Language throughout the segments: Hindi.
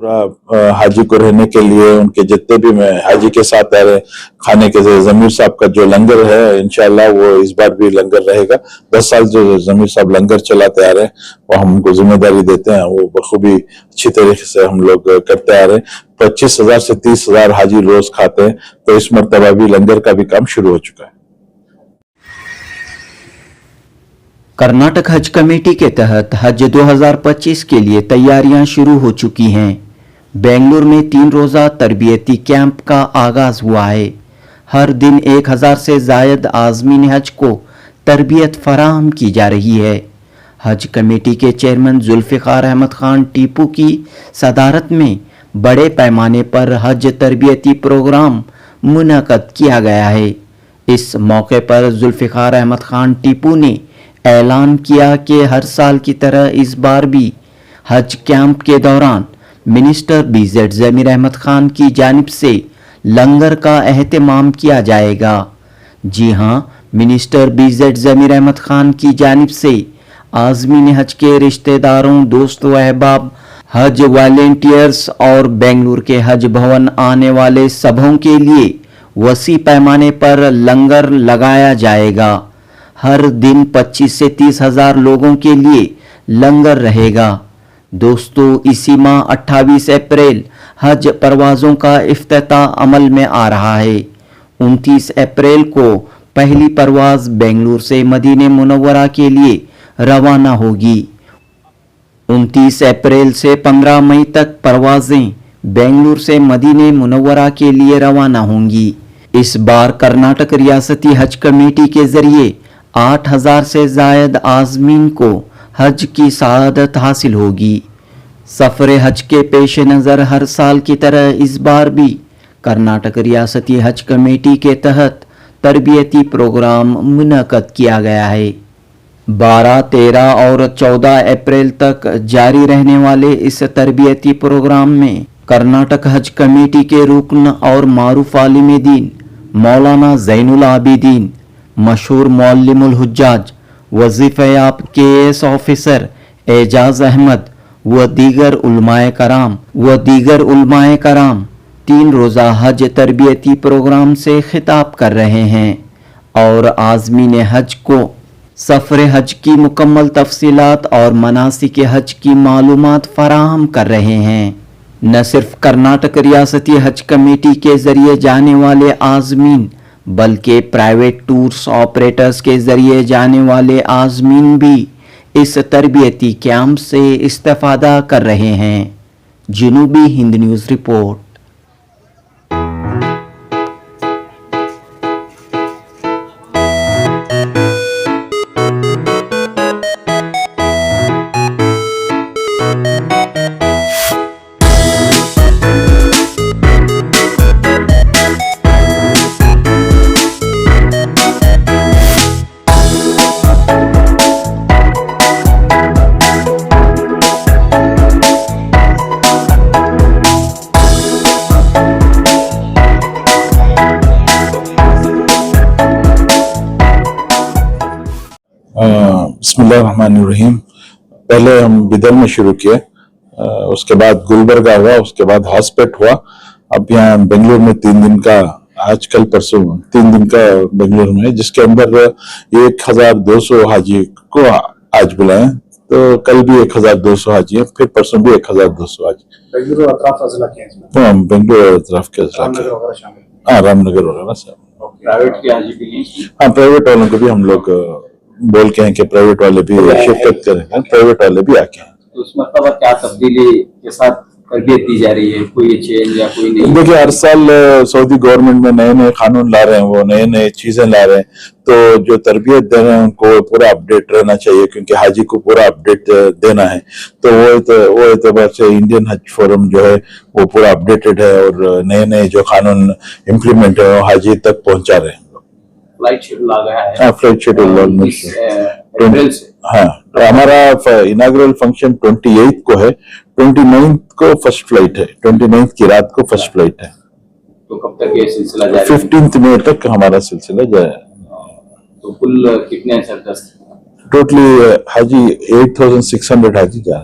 पूरा हाजी को रहने के लिए, उनके जितने भी मैं हाजी के साथ आ रहे खाने के जमीर साहब का जो लंगर है, इंशाल्लाह वो इस बार भी लंगर रहेगा। 10 साल जो जमीर साहब लंगर चलाते आ रहे हैं, वो हम उनको जिम्मेदारी देते हैं, वो बखूबी अच्छी तरीके से हम लोग करते आ रहे हैं। 25,000 से 30,000 हाजी रोज खाते हैं, तो इस मरतबा भी लंगर का भी काम शुरू हो चुका है। कर्नाटक हज कमेटी के तहत हज 2025 के लिए तैयारियां शुरू हो चुकी हैं। बेंगलुरु में 3 रोज़ा तरबियती कैंप का आगाज हुआ है। हर दिन 1000 से जायद आज़मीन हज को तरबियत फराहम की जा रही है। हज कमेटी के चेयरमैन जुल्फ़िकार अहमद खान टीपू की सदारत में बड़े पैमाने पर हज तरबियती प्रोग्राम मुनक़द किया गया है। इस मौके पर जुल्फ़िकार अहमद खान टीपू ने ऐलान किया कि हर साल की तरह इस बार भी हज कैंप के दौरान मिनिस्टर BZ ज़मीर अहमद खान की जानिब से लंगर का एहतमाम किया जाएगा। जी हां, मिनिस्टर BZ ज़मीर अहमद खान की जानिब से आज़मीन हज के रिश्तेदारों, दोस्तों, अहबाब, हज वॉलेंटियर्स और बेंगलुरु के हज भवन आने वाले सबों के लिए वसी पैमाने पर लंगर लगाया जाएगा। हर दिन 25 से 30,000 लोगों के लिए लंगर रहेगा। दोस्तों, इसी माह 28 अप्रैल हज परवाज़ों का इफ्तिताह अमल में आ रहा है। 29 अप्रैल को पहली परवाज़ बेंगलुरु से मदीने मुनव्वरा के लिए रवाना होगी। 29 अप्रैल से 15 मई तक परवाज़ें बेंगलुरु से मदीने मुनव्वरा के लिए रवाना होंगी। इस बार कर्नाटक रियासती हज कमेटी के ज़रिए 8,000 से जायद आज़मीन को हज की सआदत हासिल होगी। सफ़र हज के पेश नज़र हर साल की तरह इस बार भी कर्नाटक रियासती हज कमेटी के तहत तरबियती प्रोग्राम मुनक़द किया गया है। 12, 13 और 14 अप्रैल तक जारी रहने वाले इस तरबियती प्रोग्राम में कर्नाटक हज कमेटी के रुकन और मारूफ आलिम दीन मौलाना ज़ैनुल आबिदीन, मशहूर मौल्लिमुल हुज्जाज, वजीफ़याब KS ऑफिसर एजाज अहमद व दीगर उलमाए कराम 3 रोज़ा हज तरबियती प्रोग्राम से खिताब कर रहे हैं और आज़मीन हज को सफ़र हज की मुकम्मल तफसीलात और मनासिक हज की मालूमात फराहम कर रहे हैं। न सिर्फ कर्नाटक रियासती हज कमेटी के ज़रिए जाने वाले आज़मीन बल्कि प्राइवेट टूर्स ऑपरेटर्स के ज़रिए जाने वाले आज़मीन भी इस तरबियती कैंप से इस्तेफ़ादा कर रहे हैं। जनूबी हिंद न्यूज़ रिपोर्ट। बिस्मिल्लाहिर्रहमानिर्रहीम। पहले हम बिदर में शुरू किए, उसके बाद गुलबर्गा हुआ, उसके बाद हॉस्पेट हुआ। अब यहाँ बेंगलुरु में 3 दिन का, आज कल परसों 3 दिन का बेंगलुरु में, जिसके अंदर 1200 हाजी को आज बुलाए, तो कल भी 1200 हाजी है, फिर परसों भी 1200 हाजी। बेंगलुरु अतराफ अजला के हैं, हाँ, बेंगलुरु अतराफ के अजला के, हाँ, रामनगर वगैरह सब। प्राइवेट के हाजी भी हैं? हाँ, प्राइवेट वालों को भी हम लोग बोल के हैं कि प्राइवेट वाले भी शिरकत करेंगे, प्राइवेट वाले भी आके हैं। तो उस मतलब क्या तब्दीली के साथ तरबियत दी जा रही है, कोई चेंज या कोई नहीं? देखिए, हर साल सऊदी गवर्नमेंट में नए नए कानून ला रहे हैं, वो नए नए चीजें ला रहे हैं, तो जो तरबियत दे रहे हैं उनको पूरा अपडेट रहना चाहिए, क्योंकि हाजी को पूरा अपडेट देना है। तो वो एतबार से इंडियन हज फोरम जो है वो पूरा अपडेटेड है और नए नए जो कानून इम्प्लीमेंट है वो हाजी तक पहुंचा रहे हैं। फ्लाइट शेड्यूल आ गया है। हाँ, फ्लाइट शेड्यूल अप्रैल से। हाँ, तो हमारा इनाग्रल फंक्शन 28 को है, 29 को फर्स्ट फ्लाइट है, 29 की रात को फर्स्ट फ्लाइट है। तो कब तक ये सिलसिला जारी? 15 मई तक हमारा सिलसिला जाए। तो कुल कितने हैं सर? 10 टोटली हाजी 8,600 हाजी जा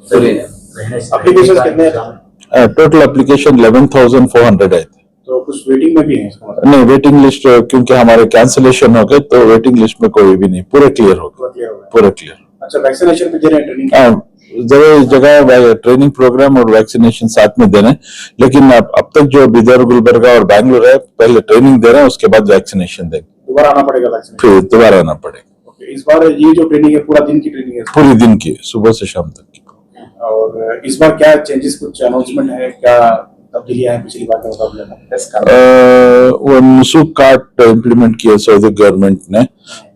रहे हैं। एप्लीकेशन कितने हैं? टोटल एप्लीकेशन 11,400 है। तो कुछ वेटिंग में भी है इसका मतलब? नहीं, वेटिंग लिस्ट क्योंकि हमारे कैंसिलेशन हो गए तो वेटिंग लिस्ट में कोई भी नहीं, पूरे क्लियर हो गए, पूरा क्लियर हो गया। पूरे क्लियर। अच्छा, वैक्सीनेशन पे दे रहे हैं ट्रेनिंग? जगह ट्रेनिंग प्रोग्राम और वैक्सीनेशन साथ में दे रहे हैं, लेकिन अब तक जो बिदर, गुलबर्गा और बैंगलोर है पहले ट्रेनिंग दे रहे हैं, उसके बाद वैक्सीनेशन देंगे, दोबारा आना पड़ेगा वैक्सीनेशन? फिर दोबारा आना पड़ेगा। ओके, इस बार ये जो ट्रेनिंग है पूरा दिन की ट्रेनिंग है? पूरी दिन की, सुबह से शाम तक की। और इस बार क्या चेंजेस, कुछ अनाउंसमेंट है, क्या तब्दीलियां हैं पिछली बार के मुकाबले में? वो नुसुक कार्ड इम्प्लीमेंट किया सऊदी गवर्नमेंट ने,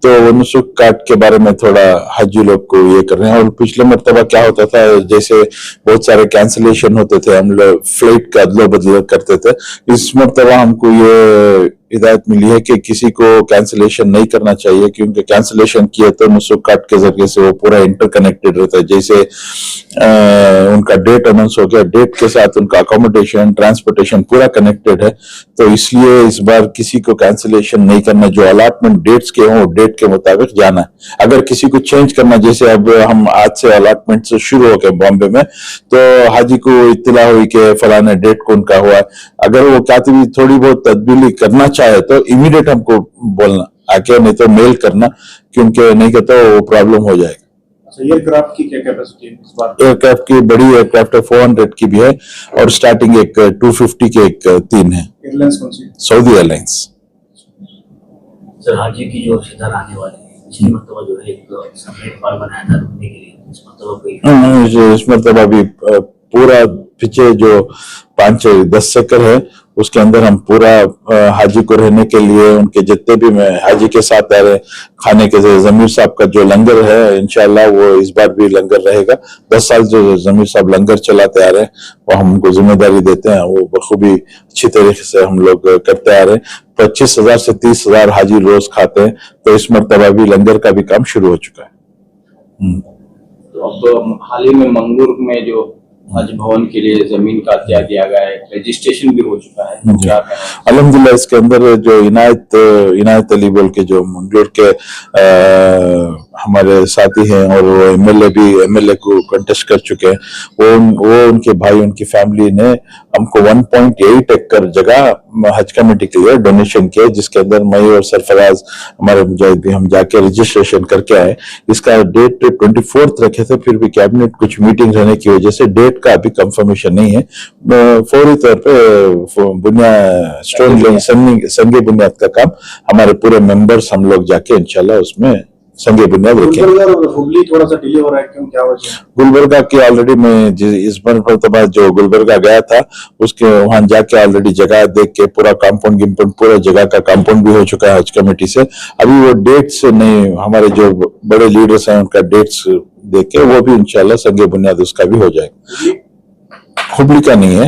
तो वो नुसुक कार्ड के बारे में थोड़ा हाजी लोग को ये कर रहे हैं। और पिछले मर्तबा क्या होता था, जैसे बहुत सारे कैंसिलेशन होते थे, हम लोग फ्लाइट का अदला बदला करते थे। इस मर्तबा हमको ये हिदायत मिली है कि किसी को कैंसिलेशन नहीं करना चाहिए, क्योंकि कैंसिलेशन किए तो नुसुक कार्ड के जरिए से वो पूरा इंटरकनेक्टेड रहता है। जैसे उनका डेट अनाउंस हो गया, डेट के साथ उनका अकोमोडेशन, ट्रांसपोर्टेशन पूरा कनेक्टेड है, तो इसलिए इस बार किसी को कैंसिलेशन नहीं करना। जो अलॉटमेंट डेट्स के हों डेट के मुताबिक जाना है। अगर किसी को चेंज करना, जैसे अब हम आज से अलॉटमेंट से शुरू हो गए बॉम्बे में, तो हाजी को इत्तला हुई कि फलाने डेट को उनका हुआ है, अगर वो कातिबी थोड़ी बहुत तब्दीली करना चाहे तो इमीडिएट हमको बोलना आके, नहीं तो मेल करना, क्योंकि नहीं कहता वो प्रॉब्लम हो जाएगा। अच्छा, एयरक्राफ्ट की क्या कैपेसिटी है इस बार? एयरक्राफ्ट की बड़ी एयरक्राफ्ट है, 400 की भी है, और स्टार्टिंग एक 250 के एक 3 है। एयरलाइंस कौन सी? Saudi airlines. सर, हाजी की जो रिश्तेदार आने वाले हैं, पिछली मरतबा जो है एक सेपरेट हॉल बनाया था रुकने के लिए, इस मरतबा कोई? इस मरतबा भी पूरा पीछे जो 5-10 एकड़ है उसके अंदर हम पूरा हाजी को रहने के लिए, उनके जितने भी में हाजी के साथ आ रहे खाने के, जमीर साहब का जो लंगर है इंशाल्लाह वो इस बार भी लंगर रहेगा। 10 साल जो जमीर साहब लंगर चलाते आ रहे हैं, वो हम उनको जिम्मेदारी देते हैं, वो बखूबी अच्छी तरीके से हम लोग करते आ रहे हैं। 25,000 से 30,000 हाजी रोज खाते हैं, तो इस मरतबा भी लंगर का भी काम शुरू हो चुका है। तो अब हाल ही में मंगलूर में जो हज भवन के लिए जमीन का त्याग दिया गया है, रजिस्ट्रेशन भी हो चुका है, तो क्या कहना है? अल्हम्दुलिल्लाह इसके अंदर जो इनायत अली बोल के जो मंगलूर के हमारे साथी हैं, और वो एमएलए को कंटेस्ट कर चुके हैं, वो उनके भाई, उनकी फैमिली ने हमको 1.8 एकड़ जगह हज कमेटी के लिए डोनेशन किया, जिसके अंदर मैं और सरफराज हमारे मुजाहिद भी हम जाके रजिस्ट्रेशन करके आए। इसका डेट 24 रखे थे, फिर भी कैबिनेट कुछ मीटिंग रहने की वजह से डेट का अभी कंफर्मेशन नहीं है। फौरी तौर पे बुनियाद स्टोन लेइंग, संगे बुनियाद का काम हमारे पूरे मेंबर्स हम लोग जाके इंशाल्लाह उसमें संगे बुनियाद रखेंगे। गुलबर्गा और हुबली थोड़ा सा डिले हो रहा है, क्यों, क्या वजह? गुलबर्गा की ऑलरेडी मैं इस बार जो गुलबर्गा गया था उसके वहां जाके ऑलरेडी जगह देख के पूरा कंपाउंड गिम्पाउंड पूरा जगह का कंपाउंड भी हो चुका है हज कमेटी से। अभी वो डेट्स नहीं, हमारे जो बड़े लीडर्स हैं उनका डेट्स देख के वो भी इंशाल्लाह संगे बुनियाद उसका भी हो जाएगा। हुबली का नहीं है,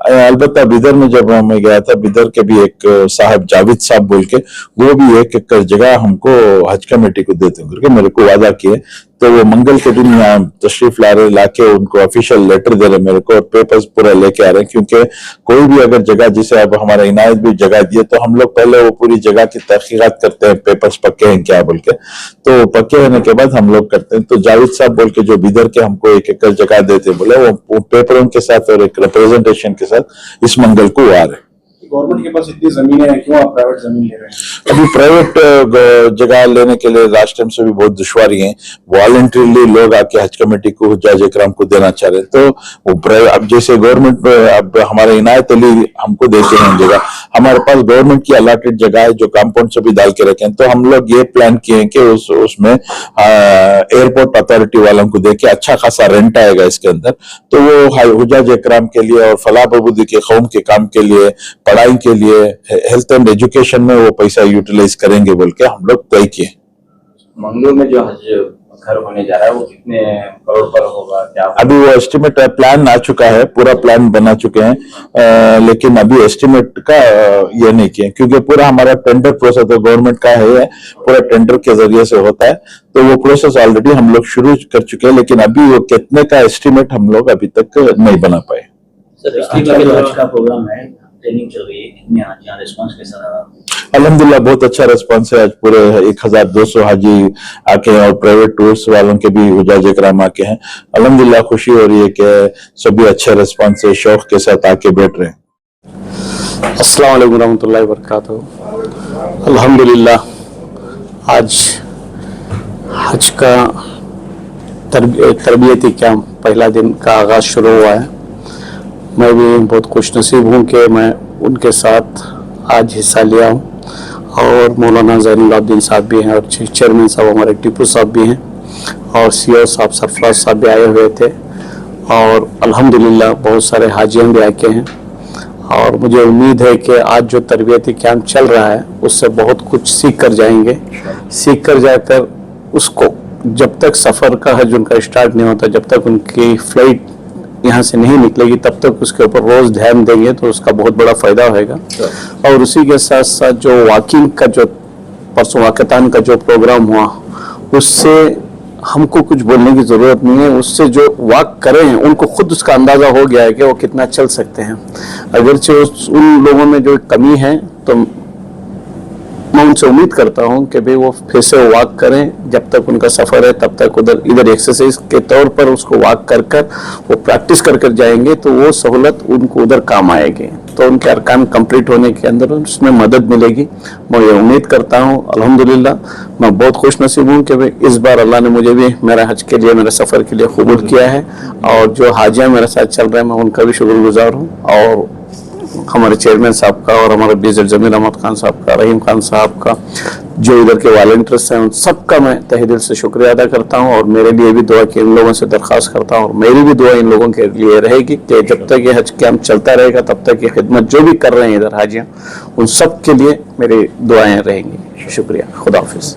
अलबत्ता बिदर में जब मैं गया था, बिदर के भी एक साहब जावेद साहब बोल के, वो भी 1 एकड़ जगह हमको हज कमेटी को देते करके मेरे को वादा किए, तो वो मंगल के दिन यहाँ तशरीफ लाके उनको ऑफिशियल लेटर दे रहे मेरे को, और पेपर्स पूरा लेके आ रहे हैं। क्योंकि कोई भी अगर जगह, जिसे अब हमारा इनायत भी जगह दिए, तो हम लोग पहले वो पूरी जगह की तहकीकात करते हैं, पेपर्स पक्के हैं क्या बोल के, तो पक्के होने के बाद हम लोग करते हैं। तो जावेद साहब बोल के जो बिदर के हमको 1 एकड़ जगह देते बोले, वो पेपरों के साथ और एक रिप्रेजेंटेशन के साथ इस मंगल को आ रहे। गवर्नमेंट के पास इतनी जमीनें हैं, क्यों आप प्राइवेट जमीन ले रहे हैं? अभी प्राइवेट जगह लेने के लिए लास्ट टाइम से भी बहुत दुश्वारी है। वॉलंटरीली लोग आके हज कमेटी को, हुज्जाज इकराम को देना चाह रहे, तो वो अब जैसे गवर्नमेंट अब हमारे इनायत अली हमको देते हैं जगह, हमारे पास गवर्नमेंट की अलॉटेड जगह है जो कंपाउंड से भी डाल के रखे हैं, तो हम लोग ये प्लान किए हैं कि उसमें एयरपोर्ट अथॉरिटी वालों को देके अच्छा खासा रेंट आएगा इसके अंदर, तो वो हुज्जाज इकराम के लिए और फलाह बहबूदी के कौम के काम के लिए, पढ़ाई के लिए, हेल्थ एंड एजुकेशन में वो पैसा यूटिलाइज करेंगे बोल के हम लोग तय किए। मंगलूर में जो हज घर होने जा रहा है वो कितने करोड़ पर होगा, क्या? अभी वो एस्टिमेट प्लान आ चुका है, पूरा प्लान बना चुके हैं, लेकिन अभी एस्टिमेट का ये नहीं किए, क्योंकि पूरा हमारा टेंडर प्रोसेस तो गवर्नमेंट का है, पूरा टेंडर के जरिए से होता है, तो वो प्रोसेस ऑलरेडी हम लोग शुरू कर चुके हैं, लेकिन अभी वो कितने का एस्टिमेट हम लोग अभी तक नहीं बना पाए। सर, पिछली बार जो हज का प्रोग्राम है, ट्रेनिंग चल रही है, कितने यहाँ रिस्पॉन्स कैसा रहा? अल्हम्दुलिल्लाह बहुत अच्छा रिस्पांस है। आज पूरे 1200 हाजी आके हैं और प्राइवेट टूर्स वालों के भी हुजाज इकराम आके हैं। अल्हम्दुलिल्लाह खुशी हो रही है कि सभी अच्छे रिस्पांस से शौक के साथ आके बैठ रहे हैं। अस्सलाम वालेकुम रहमतुल्लाहि व बरकातहू। अल्हम्दुलिल्लाह आज हज का तरबियती कैंप पहला दिन का आगाज़ शुरू हुआ है। मैं भी बहुत खुशनसीब हूँ कि मैं उनके साथ आज हिस्सा लिया हूँ और मौलाना ज़ैनुल्लाब्दीन साहब भी हैं और चेयरमैन साहब हमारे टीपू साहब भी हैं और सीओ साहब सरफराज साहब भी आए हुए थे और अल्हम्दुलिल्लाह बहुत सारे हाजियाँ भी आके हैं। और मुझे उम्मीद है कि आज जो तरबियती कैंप चल रहा है उससे बहुत कुछ सीख कर जाएंगे। सीख कर जाकर उसको जब तक सफ़र का हज उनका स्टार्ट नहीं होता, जब तक उनकी फ़्लाइट यहाँ से नहीं निकलेगी, तब तक उसके ऊपर रोज़ ध्यान देंगे तो उसका बहुत बड़ा फ़ायदा होगा। और उसी के साथ साथ जो वॉकिंग का जो परसों वाक़तान का जो प्रोग्राम हुआ उससे हमको कुछ बोलने की ज़रूरत नहीं है। उससे जो वॉक करे हैं उनको खुद उसका अंदाज़ा हो गया है कि वो कितना चल सकते हैं। अगरचे उन लोगों में जो कमी है तो मैं उनसे उम्मीद करता हूं कि भाई वो फिर से वॉक करें। जब तक उनका सफ़र है तब तक इधर एक्सरसाइज के तौर पर उसको वॉक कर वो प्रैक्टिस कर जाएंगे तो वो सहूलत उनको उधर काम आएगी, तो उनके अरकान कंप्लीट होने के अंदर उसमें मदद मिलेगी। मैं ये उम्मीद करता हूँ। अल्हम्दुलिल्लाह मैं बहुत खुश नसीब हूँ कि भाई इस बार अल्लाह ने मुझे भी मेरा हज के लिए, मेरे सफ़र के लिए कबूल किया है और जो हाजियाँ मेरे साथ चल रहे हैं मैं उनका भी शुक्रगुजार हूँ। और हमारे चेयरमैन साहब का और हमारे बीजर जमीर अहमद खान साहब का, रहीम खान साहब का, जो इधर के वॉलंटियर्स हैं उन सबका मैं तहे दिल से शुक्रिया अदा करता हूं। और मेरे लिए भी दुआ की इन लोगों से दरख्वास्त करता हूं और मेरी भी दुआ इन लोगों के लिए रहेगी कि जब तक ये हज कैंप चलता रहेगा तब तक ये खिदमत जो भी कर रहे हैं इधर हाजियाँ, उन सब के लिए मेरी दुआएं रहेंगी। शुक्रिया। खुदा हाफिज़।